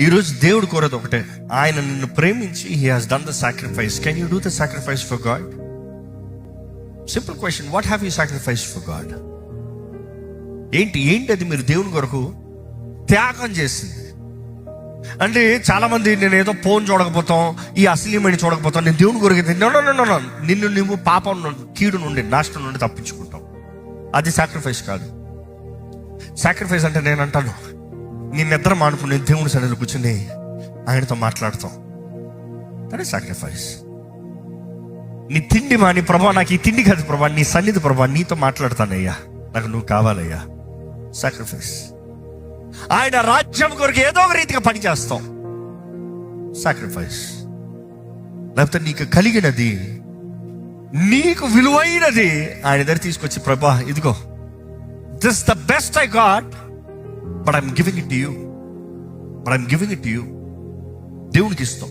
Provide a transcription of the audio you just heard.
ఈరోజు దేవుడు కోరేది ఒకటే, ఆయన నిన్ను ప్రేమించి he has done the sacrifice. Can you do the sacrifice for God? Simple question, what have you sacrifice for God? ఏంటి అది మీరు దేవుని కొరకు త్యాగం చేసింది? అంటే చాలా మంది, నేను ఏదో ఫోన్ చూడకపోతాం, ఈ అశ్లీమణి చూడకపోతాం, నేను దేవుని కొరకు నిన్ను నువ్వు పాపం కీడు నుండి, నాశనం నుండి తప్పించుకుంటావు. అది సాక్రిఫైస్ కాదు. సాక్రిఫైస్ అంటే నేను అంటాను, నీ నిద్ర మానుకుని దేవుని సన్నిధిలో కూర్చుని ఆయనతో మాట్లాడతాం. That is sacrifice. నీ తిండి మాని, ప్రభా నాకు ఈ తిండి కాదు ప్రభా, నీ సన్నిధి ప్రభా, నీతో మాట్లాడతానయ్యా, నాకు నువ్వు కావాలయ్యా. సాక్రిఫైస్. ఆయన రాజ్యం కొరకు ఏదో ఒక రీతిగా పని చేస్తాం. సాక్రిఫైస్. లేకపోతే నీకు కలిగినది, నీకు విలువైనది ఆయన దగ్గర తీసుకొచ్చి, ప్రభా ఇదిగో, this the best I got, but I'm giving it to you, దేవునికి ఇస్తాం.